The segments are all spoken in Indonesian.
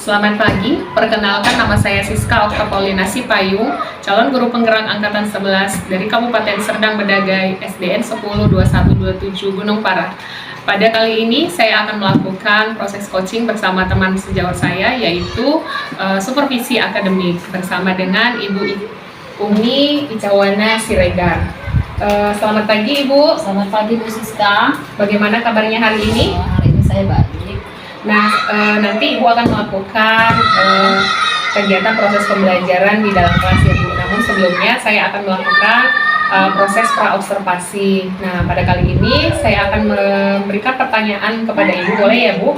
Selamat pagi, perkenalkan nama saya Siska Oktapolina Sipayung, calon guru penggerak angkatan 11 dari Kabupaten Serdang Bedagai, SDN 102127 Gunung Parah. Pada kali ini saya akan melakukan proses coaching bersama teman sejawat saya, yaitu supervisi akademik bersama dengan Ibu Umi Icawana Siregar. Selamat pagi Ibu. Selamat pagi Bu Siska. Bagaimana kabarnya hari ini? Hari ini saya baik. Nah, nanti Ibu akan melakukan kegiatan proses pembelajaran di dalam kelas ya Bu. Namun sebelumnya saya akan melakukan proses pra-observasi. Nah, pada kali ini saya akan memberikan pertanyaan kepada Ibu, boleh ya Bu?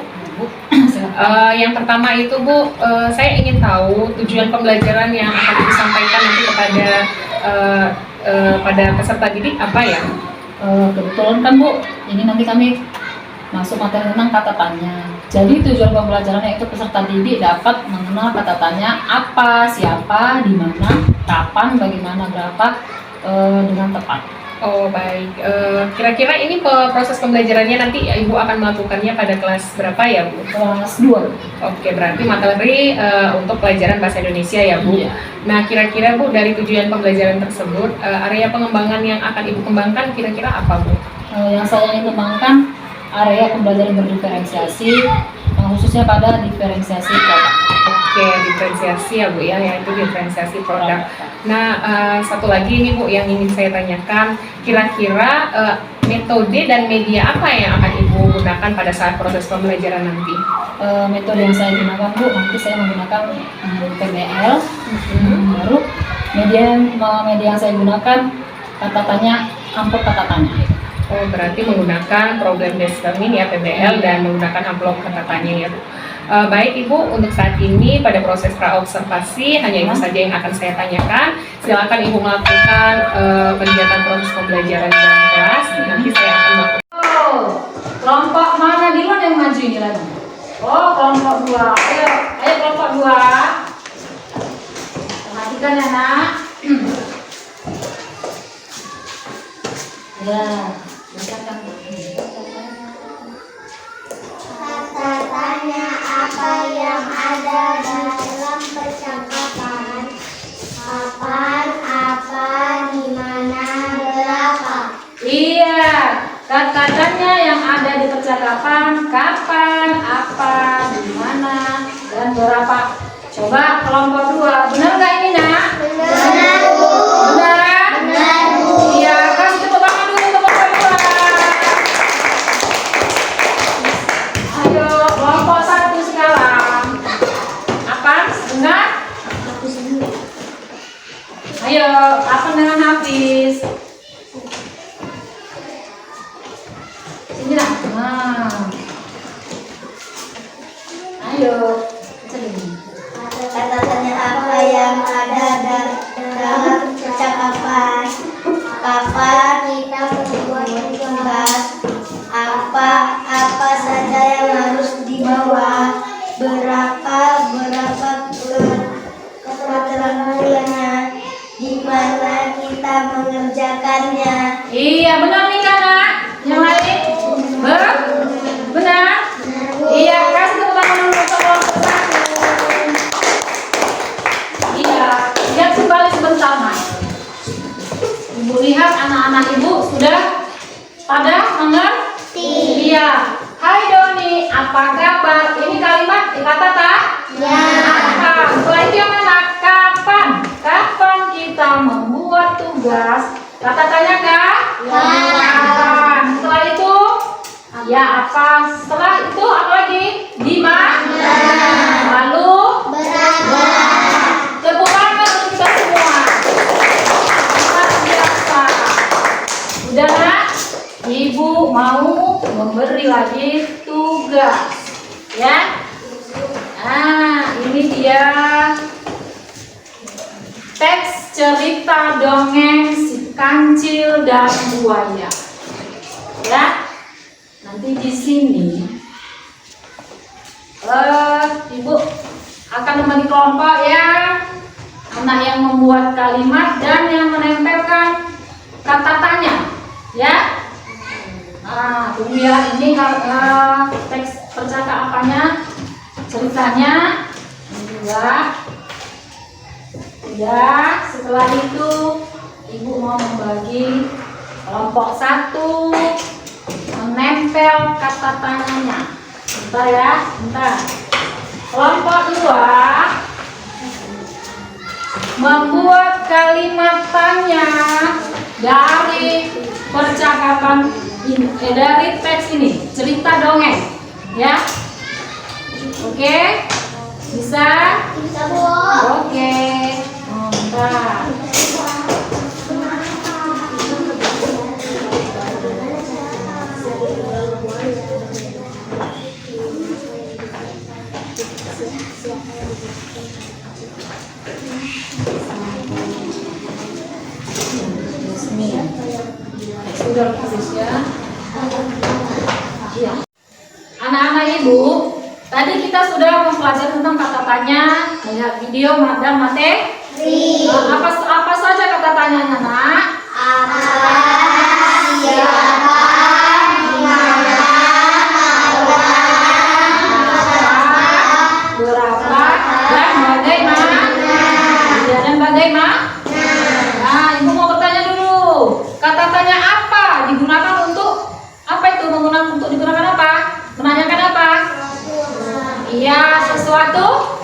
Yang pertama itu Bu, saya ingin tahu tujuan pembelajaran yang akan Ibu sampaikan nanti pada peserta didik apa ya? Kebetulan kan Bu, ini nanti kami masuk materi tentang kata tanya. Jadi tujuan pembelajarannya itu peserta didik dapat mengenal kata tanya apa, siapa, di mana, kapan, bagaimana, berapa, dengan tepat. Oh baik, kira-kira ini proses pembelajarannya nanti Ibu akan melakukannya pada kelas berapa ya Bu? Kelas 2. Oke, berarti materi untuk pelajaran bahasa Indonesia ya Bu? Iya. Nah kira-kira Bu, dari tujuan pembelajaran tersebut, area pengembangan yang akan Ibu kembangkan kira-kira apa Bu? Yang saya ingin kembangkan area pembelajaran berdiferensiasi, khususnya pada diferensiasi produk. Oke, diferensiasi ya Bu ya, yaitu diferensiasi produk. Nah, satu lagi nih Bu yang ingin saya tanyakan, kira-kira metode dan media apa yang akan Ibu gunakan pada saat proses pembelajaran nanti? Metode yang saya gunakan Bu, nanti saya menggunakan PBL. Baru media yang saya gunakan kata tanya, amplop kata tanya. Oh, berarti menggunakan problem determin ya PBL dan menggunakan amplop kata tanya ya Bu. Baik Ibu, untuk saat ini pada proses pra-observasi hanya itu saja yang akan saya tanyakan. Silakan Ibu melakukan kegiatan proses pembelajaran di dalam kelas. Nanti saya akan melakukan. Oh, kelompok mana duluan yang maju ini lagi? Oh, kelompok 2. Ayo kelompok 2. Perhatikan ya nak. Ya, bacakan. Kata tanya apa yang ada dalam percakapan. Kapan, apa, di mana, berapa. Iya, kata tanya yang ada di percakapan, kapan, apa, di mana, dan berapa. Coba kelompok 2, benar nggak ini nak? Benar Bu. Benar? Benar Bu. Iya, kasih tepuk tangan dulu untuk kelompok 2. Ayo, kelompok 1 sekarang. Apa? Benar? Ayo, apa dengan Hafiz? Sini lah. Nah. Ayo, baca lagi. Kata tanya apa yang ada dalam percakapan. Kapan kita membuat tugas. Apa saja yang harus dibawa. Berapa keterangannya. Di mana kita mengerjakannya. Iya, benar nih Kak. Yang lain? Benar? Iya, kasih tepuk tangan dulu untuk kelompok 1. Iya, lihat kembali sebentar Mas. Ibu lihat anak-anak Ibu sudah pada mengerti. Iya. Hai Doni, apa kabar? Ini kalimat kata tak? Ya. Apa? Setelah itu yang mana? Kapan? Kapan kita membuat tugas? Kata tanya kah? Ya. Kapan? Setelah itu? Ya apa? Setelah itu apa lagi? Di mana? Lalu? Berapa. Tepuk tangan untuk kita semua. Luar biasa. Udah nak? Ibu mau memberi lagi tugas, ya? Nah, ini dia teks cerita dongeng si kancil dan buaya. Ya, nanti di sini Ibu akan membagi kelompok ya, anak yang membuat kalimat dan yang menempelkan kata tanya, ya. Nah, tunggu ya, ini teks percakapannya, ceritanya Ya, setelah itu Ibu mau membagi kelompok 1 menempel kata tanyanya. Bentar ya, bentar. Kelompok 2 membuat kalimat tanya dari percakapan ini, dari teks ini, cerita dongeng, ya. Oke, bisa? Bisa, Bu. Oke, bentar. Sudah khusus ya. Iya. Anak-anak Ibu, tadi kita sudah mempelajari tentang kata tanya, melihat video dan materi. Apa saja kata tanyanya, Nak? Apa, siapa, di mana, berapa, dan bagaimana? Iya, dan bagaimana? Nah, Ibu mau bertanya dulu. Kata tanya apa digunakan untuk apa itu? Untuk digunakan apa? Menanyakan apa? Iya, sesuatu.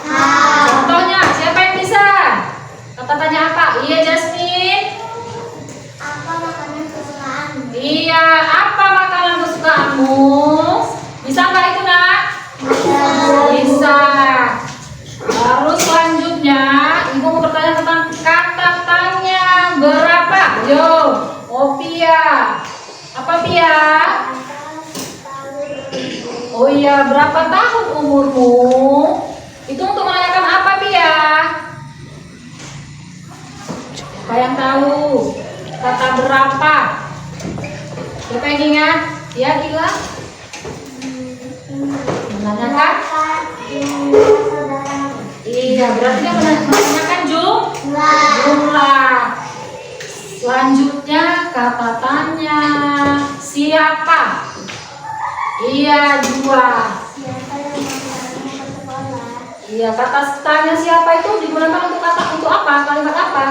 Contohnya, siapa yang bisa? Kata tanya apa? Iya, Jasmine. apa makanan kesukaanmu? Iya, apa makanan kesukaanmu? Bisa nggak itu, Nak? Bisa. Lalu selanjutnya, Ibu mau bertanya tentang kata tanya berapa? Yo, Pia. Apa Pia? Oh iya, berapa tahun umurmu? Itu untuk menanyakan apa, Pia? Siapa yang tahu? Kata berapa? Siapa yang ingat? Ya, Gila. Menanyakan? Iya, berarti dia menanyakan jumlah. Selanjutnya kata tanya siapa? Iya, 2. Siapa yang mengantarmu ke sekolah? Iya, kata tanya siapa itu digunakan untuk apa? Kalimat apa?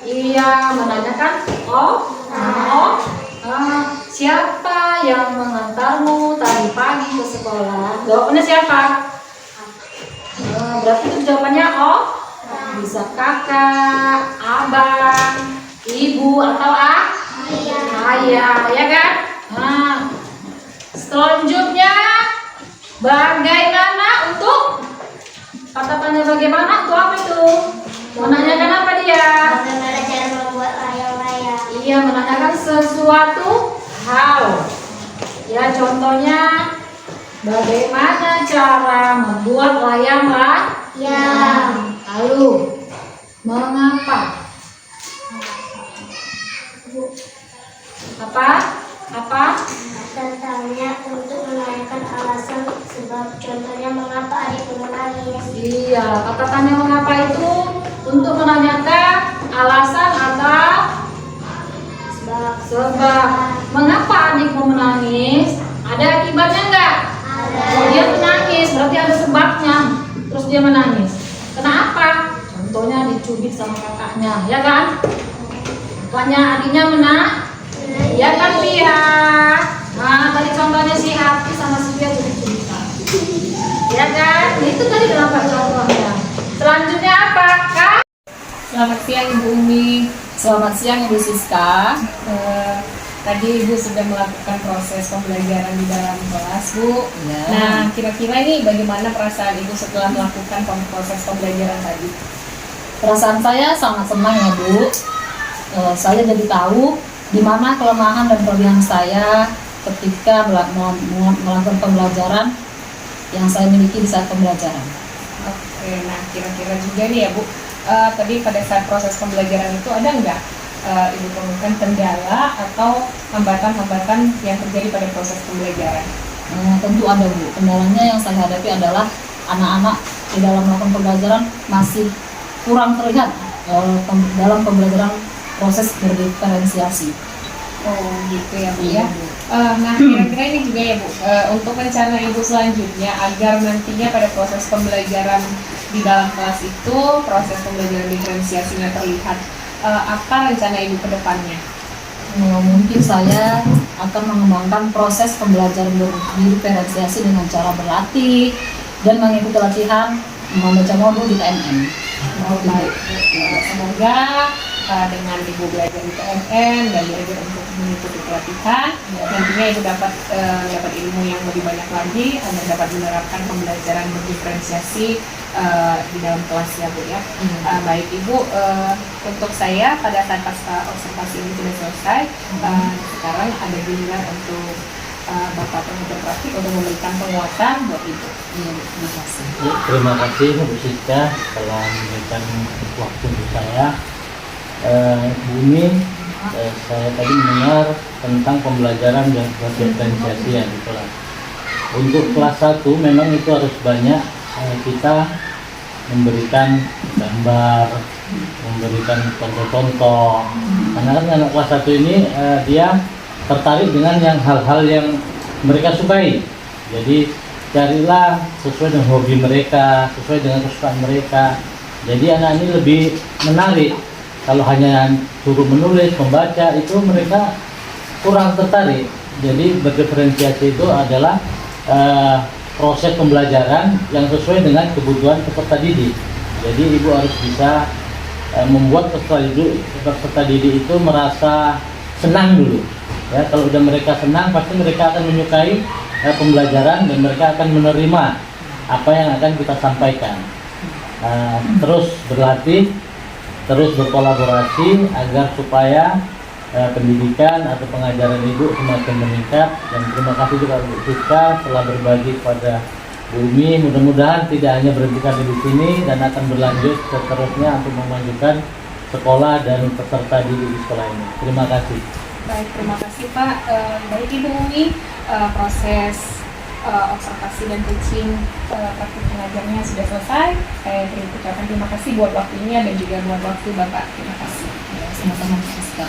Iya, menanyakan siapa yang mengantarmu tadi pagi ke sekolah? Jawabannya siapa? Berarti itu jawabannya bisa kakak, abang, ibu atau ayah, ya kan? Nah, selanjutnya bagaimana untuk kata tanya bagaimana untuk apa itu? Menanyakan apa dia? Bagaimana cara membuat layang-layang? Iya, menanyakan sesuatu hal. Ya, contohnya bagaimana cara membuat layang-layang? Lalu mengapa? Apa? Tanya untuk menanyakan alasan sebab, contohnya mengapa adikku menangis. Iya, kata tanya mengapa itu untuk menanyakan alasan atau sebab. Mengapa adikmu menangis? Ada akibatnya enggak? Ada. Kalau dia menangis berarti ada sebabnya. Terus dia menangis. Kenapa? Contohnya dicubit sama kakaknya, ya kan? Kakaknya adiknya ya kan, Pia? Nah, tadi contohnya si Hafi sama si Pia cubit-cubitan. Ya kan? Itu tadi kenapa contohnya. Selanjutnya apa, Kak? Selamat siang Ibu Umi. Selamat siang Ibu Siska. Tadi Ibu sudah melakukan proses pembelajaran di dalam kelas, Bu. Ya. Nah, kira-kira ini bagaimana perasaan Ibu setelah melakukan proses pembelajaran tadi? Perasaan saya sangat senang ya, Bu. Saya jadi tahu di mana kelemahan dan kelebihan saya ketika melakukan pembelajaran yang saya miliki di saat pembelajaran. Oke, nah kira-kira juga nih ya Bu, tadi pada saat proses pembelajaran itu ada nggak Ibu temukan kendala atau hambatan-hambatan yang terjadi pada proses pembelajaran? Tentu ada, Bu. Kendalanya yang saya hadapi adalah anak-anak di dalam melakukan pembelajaran masih kurang terlihat dalam pembelajaran proses berdiferensiasi. Oh gitu ya Bu Iya, ya. Bu. Nah, kira-kira ini juga ya Bu, untuk rencana Ibu selanjutnya agar nantinya pada proses pembelajaran di dalam kelas itu, proses pembelajaran diferensiasinya terlihat, apa rencana Ibu ke depannya? Mungkin saya akan mengembangkan proses pembelajaran diferensiasi dengan cara berlatih dan mengikuti latihan membaca modul di TMM. Oh, baik. Semoga dengan Ibu belajar di TMN dan belajar untuk mengikuti pelatihan, nantinya Ibu dapat ilmu yang lebih banyak lagi agar dapat menerapkan pembelajaran berdiferensiasi di dalam kelas ya Bu ya. Baik Ibu, untuk saya pada saat pasca observasi ini sudah selesai, sekarang ada giliran untuk Bapak Pengajar Praktik untuk memberikan penguatan buat Ibu. Iya, terima kasih. Ya, terima kasih Bu Siska telah memberikan waktu untuk saya. Bu Umi, saya tadi mendengar tentang pembelajaran dan diferensiasi yang di kelas. Untuk kelas 1 memang itu harus banyak kita memberikan gambar, memberikan contoh-contoh. Karena kan anak kelas 1 ini dia tertarik dengan hal-hal yang mereka sukai. Jadi carilah sesuai dengan hobi mereka, sesuai dengan kesukaan mereka. Jadi anak ini lebih menarik. Kalau hanya suruh menulis, membaca, itu mereka kurang tertarik. Jadi berdiferensiasi itu adalah proses pembelajaran yang sesuai dengan kebutuhan peserta didik. Jadi Ibu harus bisa membuat peserta didik itu merasa senang dulu. Ya, kalau udah mereka senang, pasti mereka akan menyukai pembelajaran dan mereka akan menerima apa yang akan kita sampaikan. Terus berlatih, terus berkolaborasi agar supaya pendidikan atau pengajaran Ibu semakin meningkat. Dan terima kasih juga Bu Siska telah berbagi kepada Bu Umi. Mudah-mudahan tidak hanya berhenti di sini dan akan berlanjut seterusnya untuk memajukan sekolah dan peserta didik di sekolah ini. Terima kasih. Baik, terima kasih Pak. Baik Ibu Umi, proses observasi dan coaching praktik pengajarnya sudah selesai. Saya ucapkan terima kasih buat waktunya dan juga buat waktu Bapak. Terima kasih. Sama-sama, Siska.